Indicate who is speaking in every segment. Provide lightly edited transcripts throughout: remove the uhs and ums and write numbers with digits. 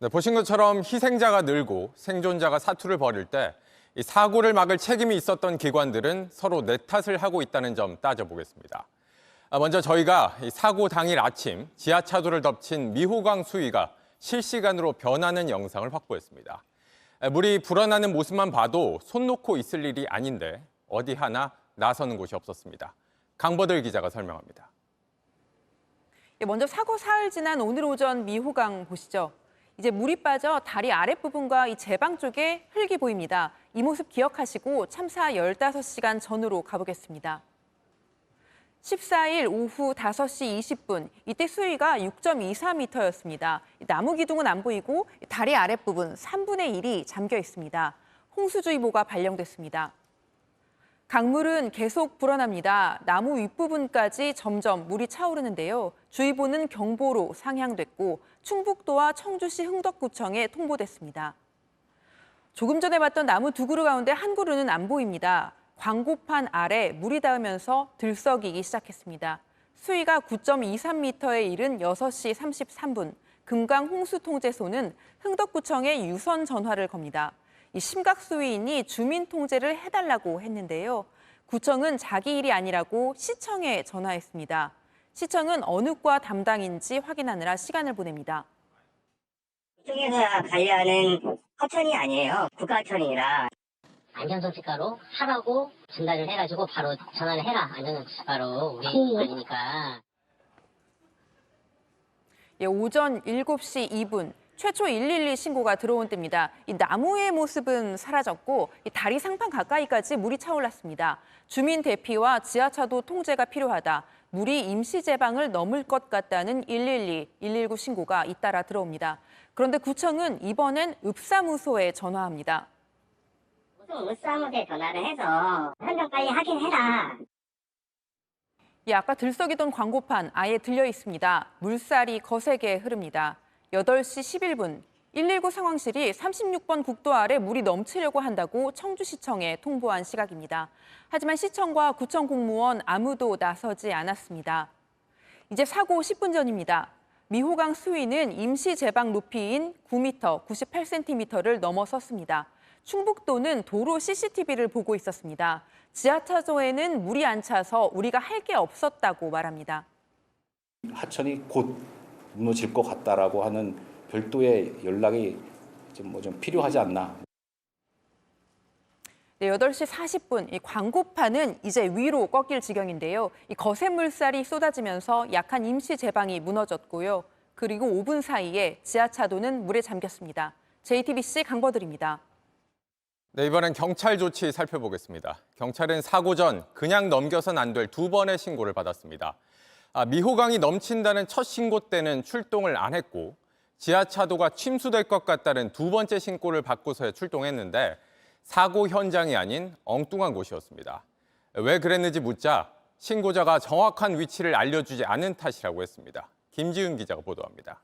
Speaker 1: 네, 보신 것처럼 희생자가 늘고 생존자가 사투를 벌일 때 이 사고를 막을 책임이 있었던 기관들은 서로 내 탓을 하고 있다는 점 따져보겠습니다. 먼저 저희가 이 사고 당일 아침 지하차도를 덮친 미호강 수위가 실시간으로 변하는 영상을 확보했습니다. 물이 불어나는 모습만 봐도 손 놓고 있을 일이 아닌데 어디 하나 나서는 곳이 없었습니다. 강버들 기자가 설명합니다.
Speaker 2: 먼저 사고 사흘 지난 오늘 오전 미호강 보시죠. 이제 물이 빠져 다리 아랫부분과 이 제방 쪽에 흙이 보입니다. 이 모습 기억하시고 참사 15시간 전으로 가보겠습니다. 14일 오후 5시 20분, 이때 수위가 6.24m였습니다. 나무 기둥은 안 보이고 다리 아랫부분 3분의 1이 잠겨 있습니다. 홍수주의보가 발령됐습니다. 강물은 계속 불어납니다. 나무 윗부분까지 점점 물이 차오르는데요. 주의보는 경보로 상향됐고 충북도와 청주시 흥덕구청에 통보됐습니다. 조금 전에 봤던 나무 두 그루 가운데 한 그루는 안 보입니다. 광고판 아래 물이 닿으면서 들썩이기 시작했습니다. 수위가 9.23m에 이른 6시 33분, 금강 홍수통제소는 흥덕구청에 유선 전화를 겁니다. 이 심각 수위이니 주민 통제를 해달라고 했는데요. 구청은 자기 일이 아니라고 시청에 전화했습니다. 시청은 어느 과 담당인지 확인하느라 시간을 보냅니다.
Speaker 3: 구청에서 관리하는 하천이 아니에요. 국가하천이라.
Speaker 4: 안전정책과로 하라고 전달을 해가지고 바로 전화를 해라. 안전정책과로 우리 아니니까.
Speaker 2: 오전 7시 2분. 최초 112 신고가 들어온 때입니다. 이 나무의 모습은 사라졌고 이 다리 상판 가까이까지 물이 차올랐습니다. 주민 대피와 지하차도 통제가 필요하다. 물이 임시 제방을 넘을 것 같다는 112, 119 신고가 잇따라 들어옵니다. 그런데 구청은 이번엔 읍사무소에 전화합니다.
Speaker 3: 무슨 읍사무소에 전화를 해서 현장 빨리 확인해라.
Speaker 2: 아까 들썩이던 광고판 아예 들려 있습니다. 물살이 거세게 흐릅니다. 8시 11분, 119 상황실이 36번 국도 아래 물이 넘치려고 한다고 청주시청에 통보한 시각입니다. 하지만 시청과 구청 공무원 아무도 나서지 않았습니다. 이제 사고 10분 전입니다. 미호강 수위는 임시 제방 높이인 9m, 98cm를 넘어섰습니다. 충북도는 도로 CCTV를 보고 있었습니다. 지하차도에는 물이 안 차서 우리가 할 게 없었다고 말합니다.
Speaker 5: 하천이 곧 무너질 것 같다라고 하는 별도의 연락이 좀 필요하지 않나.
Speaker 2: 네, 8시 40분, 이 광고판은 이제 위로 꺾일 지경인데요. 이 거센 물살이 쏟아지면서 약한 임시 제방이 무너졌고요. 그리고 5분 사이에 지하차도는 물에 잠겼습니다. JTBC 강버들입니다.
Speaker 1: 네, 이번엔 경찰 조치 살펴보겠습니다. 경찰은 사고 전 그냥 넘겨선 안 될 2번의 신고를 받았습니다. 미호강이 넘친다는 첫 신고 때는 출동을 안 했고 지하차도가 침수될 것 같다는 2번째 신고를 받고서야 출동했는데 사고 현장이 아닌 엉뚱한 곳이었습니다. 왜 그랬는지 묻자 신고자가 정확한 위치를 알려주지 않은 탓이라고 했습니다. 김지은 기자가 보도합니다.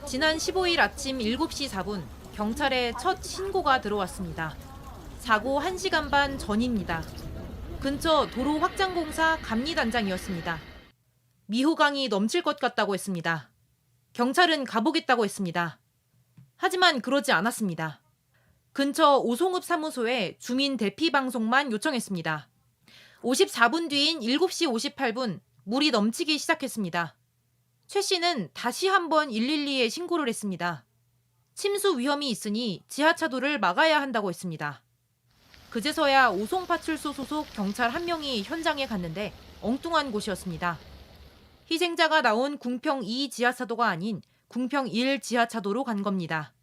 Speaker 6: 지난 15일 아침 7시 4분 경찰에 첫 신고가 들어왔습니다. 사고 1시간 반 전입니다. 근처 도로 확장공사 감리단장이었습니다. 미호강이 넘칠 것 같다고 했습니다. 경찰은 가보겠다고 했습니다. 하지만 그러지 않았습니다. 근처 오송읍 사무소에 주민 대피 방송만 요청했습니다. 54분 뒤인 7시 58분 물이 넘치기 시작했습니다. 최 씨는 다시 한번 112에 신고를 했습니다. 침수 위험이 있으니 지하차도를 막아야 한다고 했습니다. 그제서야 오송파출소 소속 경찰 한 명이 현장에 갔는데 엉뚱한 곳이었습니다. 희생자가 나온 궁평 2 지하차도가 아닌 궁평 1 지하차도로 간 겁니다.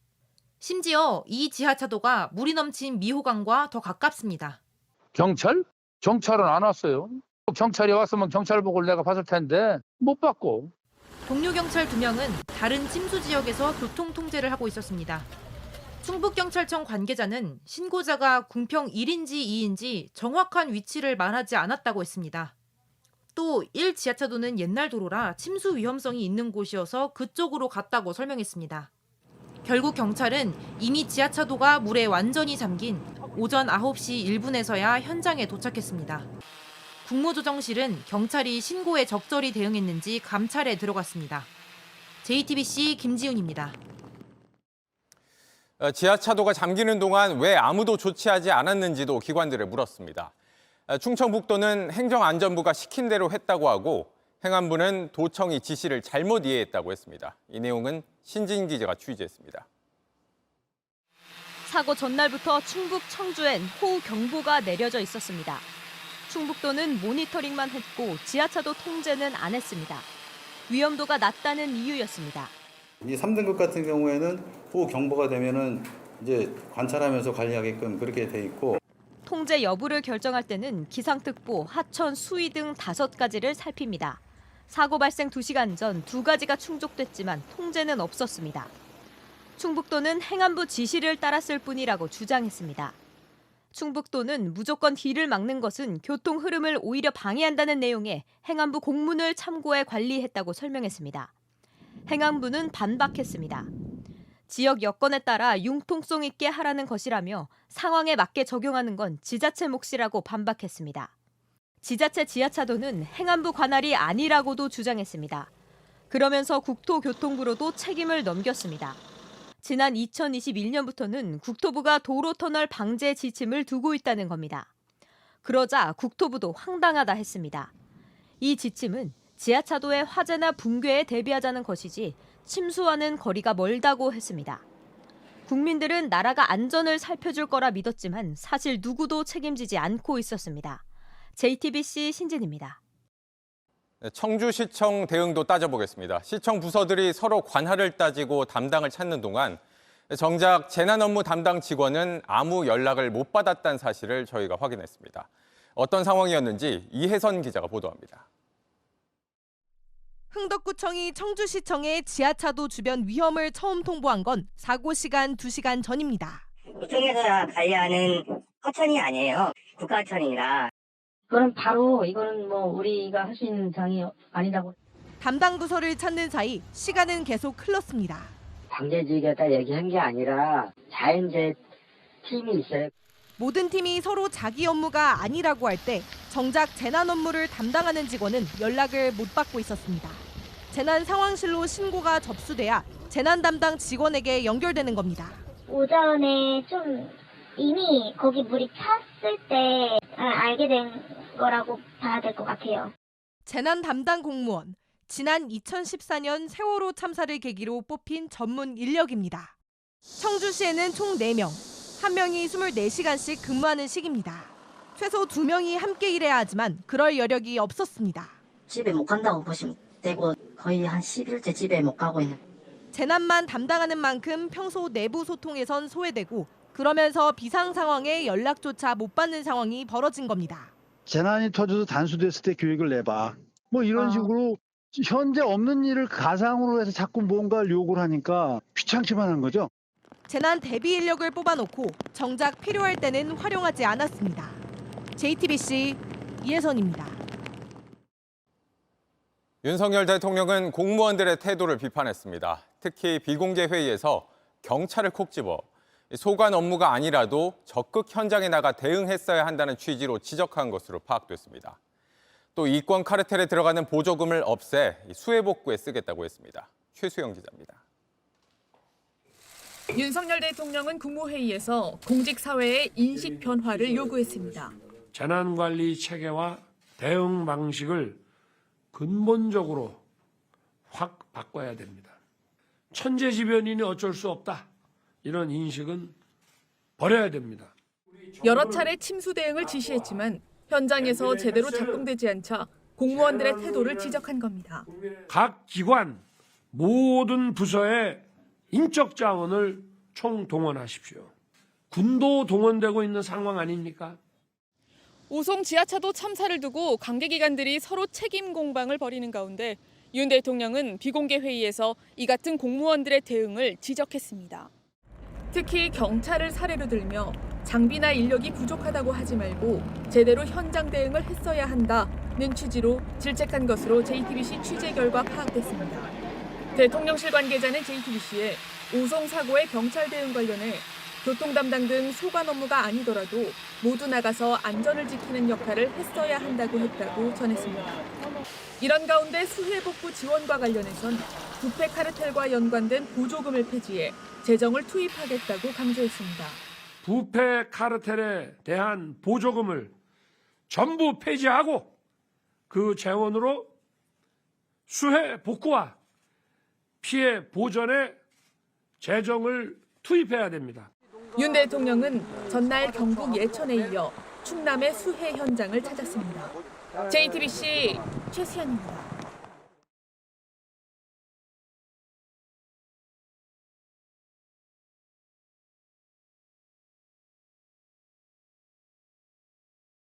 Speaker 6: 심지어 이 지하차도가 물이 넘친 미호강과 더 가깝습니다.
Speaker 7: 경찰? 경찰은 안 왔어요. 경찰이 왔으면 경찰 보고 내가 봤을 텐데 못 봤고.
Speaker 6: 동료 경찰 2명은 다른 침수 지역에서 교통 통제를 하고 있었습니다. 충북경찰청 관계자는 신고자가 궁평 1인지 2인지 정확한 위치를 말하지 않았다고 했습니다. 또 1 지하차도는 옛날 도로라 침수 위험성이 있는 곳이어서 그쪽으로 갔다고 설명했습니다. 결국 경찰은 이미 지하차도가 물에 완전히 잠긴 오전 9시 1분에서야 현장에 도착했습니다. 국무조정실은 경찰이 신고에 적절히 대응했는지 감찰에 들어갔습니다. JTBC 김지훈입니다.
Speaker 1: 지하차도가 잠기는 동안 왜 아무도 조치하지 않았는지도 기관들에 물었습니다. 충청북도는 행정안전부가 시킨 대로 했다고 하고 행안부는 도청이 지시를 잘못 이해했다고 했습니다. 이 내용은 신진 기자가 취재했습니다.
Speaker 8: 사고 전날부터 충북 청주엔 호우 경보가 내려져 있었습니다. 충북도는 모니터링만 했고 지하차도 통제는 안 했습니다. 위험도가 낮다는 이유였습니다.
Speaker 9: 이 3등급 같은 경우에는 호우 경보가 되면은 이제 관찰하면서 관리하게끔 그렇게 돼 있고,
Speaker 8: 통제 여부를 결정할 때는 기상특보, 하천, 수위 등 5가지를 살핍니다. 사고 발생 2시간 전 2가지가 충족됐지만 통제는 없었습니다. 충북도는 행안부 지시를 따랐을 뿐이라고 주장했습니다. 충북도는 무조건 길을 막는 것은 교통 흐름을 오히려 방해한다는 내용의 행안부 공문을 참고해 관리했다고 설명했습니다. 행안부는 반박했습니다. 지역 여건에 따라 융통성 있게 하라는 것이라며 상황에 맞게 적용하는 건 지자체 몫이라고 반박했습니다. 지자체 지하차도는 행안부 관할이 아니라고도 주장했습니다. 그러면서 국토교통부로도 책임을 넘겼습니다. 지난 2021년부터는 국토부가 도로터널 방제 지침을 두고 있다는 겁니다. 그러자 국토부도 황당하다 했습니다. 이 지침은 지하차도의 화재나 붕괴에 대비하자는 것이지 침수와는 거리가 멀다고 했습니다. 국민들은 나라가 안전을 살펴줄 거라 믿었지만 사실 누구도 책임지지 않고 있었습니다. JTBC 신진입니다.
Speaker 1: 청주시청 대응도 따져보겠습니다. 시청 부서들이 서로 관할을 따지고 담당을 찾는 동안 정작 재난 업무 담당 직원은 아무 연락을 못 받았다는 사실을 저희가 확인했습니다. 어떤 상황이었는지 이혜선 기자가 보도합니다.
Speaker 10: 흥덕구청이 청주시청에 지하차도 주변 위험을 처음 통보한 건 사고 시간 2시간 전입니다.
Speaker 3: 구청에서 관리하는 하천이 아니에요. 국가하천이라.
Speaker 4: 그럼 바로 이거는 뭐 우리가 할 수 있는 장이 아니라고.
Speaker 10: 담당 부서를 찾는 사이 시간은 계속 흘렀습니다.
Speaker 4: 방제지휘겠다 얘기한 게 아니라 자연재 팀이 있어요.
Speaker 10: 모든 팀이 서로 자기 업무가 아니라고 할 때 정작 재난 업무를 담당하는 직원은 연락을 못 받고 있었습니다. 재난 상황실로 신고가 접수돼야 재난 담당 직원에게 연결되는 겁니다.
Speaker 3: 오전에 좀 이미 거기 물이 찼을 때 알게 된 거라고 봐야 될 것 같아요.
Speaker 10: 재난 담당 공무원, 지난 2014년 세월호 참사를 계기로 뽑힌 전문 인력입니다. 청주시에는 총 4명, 1명이 24시간씩 근무하는 시기입니다. 최소 2명이 함께 일해야 하지만 그럴 여력이 없었습니다.
Speaker 11: 집에 못 간다고 보시면 되고 거의 한 10일째 집에 못 가고 있는.
Speaker 10: 재난만 담당하는 만큼 평소 내부 소통에선 소외되고 그러면서 비상 상황에 연락조차 못 받는 상황이 벌어진 겁니다.
Speaker 12: 재난이 터져서 단수됐을 때 교육을 내봐. 뭐 이런 식으로 현재 없는 일을 가상으로 해서 자꾸 뭔가를 요구를 하니까 귀찮기만 한 거죠.
Speaker 10: 재난 대비 인력을 뽑아놓고 정작 필요할 때는 활용하지 않았습니다. JTBC 이혜선입니다.
Speaker 1: 윤석열 대통령은 공무원들의 태도를 비판했습니다. 특히 비공개 회의에서 경찰을 콕 집어 소관 업무가 아니라도 적극 현장에 나가 대응했어야 한다는 취지로 지적한 것으로 파악됐습니다. 또 이권 카르텔에 들어가는 보조금을 없애 수해 복구에 쓰겠다고 했습니다. 최수영 기자입니다.
Speaker 13: 윤석열 대통령은 국무회의에서 공직사회의 인식 변화를 요구했습니다.
Speaker 14: 재난관리 체계와 대응 방식을 근본적으로 확 바꿔야 됩니다. 천재지변이니 어쩔 수 없다. 이런 인식은 버려야 됩니다.
Speaker 13: 여러 차례 침수 대응을 지시했지만 현장에서 제대로 작동되지 않자 공무원들의 태도를 지적한 겁니다.
Speaker 14: 각 기관 모든 부서의 인적 자원을 총동원하십시오. 군도 동원되고 있는 상황 아닙니까?
Speaker 13: 오송 지하차도 참사를 두고 관계기관들이 서로 책임 공방을 벌이는 가운데 윤 대통령은 비공개 회의에서 이 같은 공무원들의 대응을 지적했습니다. 특히 경찰을 사례로 들며 장비나 인력이 부족하다고 하지 말고 제대로 현장 대응을 했어야 한다는 취지로 질책한 것으로 JTBC 취재 결과 파악됐습니다. 대통령실 관계자는 JTBC에 오송 사고의 경찰 대응 관련해 교통 담당 등 소관 업무가 아니더라도 모두 나가서 안전을 지키는 역할을 했어야 한다고 했다고 전했습니다. 이런 가운데 수해 복구 지원과 관련해선 부패 카르텔과 연관된 보조금을 폐지해 재정을 투입하겠다고 강조했습니다.
Speaker 14: 부패 카르텔에 대한 보조금을 전부 폐지하고 그 재원으로 수해 복구와 피해 보전에 재정을 투입해야 됩니다.
Speaker 13: 윤 대통령은 전날 경북 예천에 이어 충남의 수해 현장을 찾았습니다. JTBC 최수연입니다.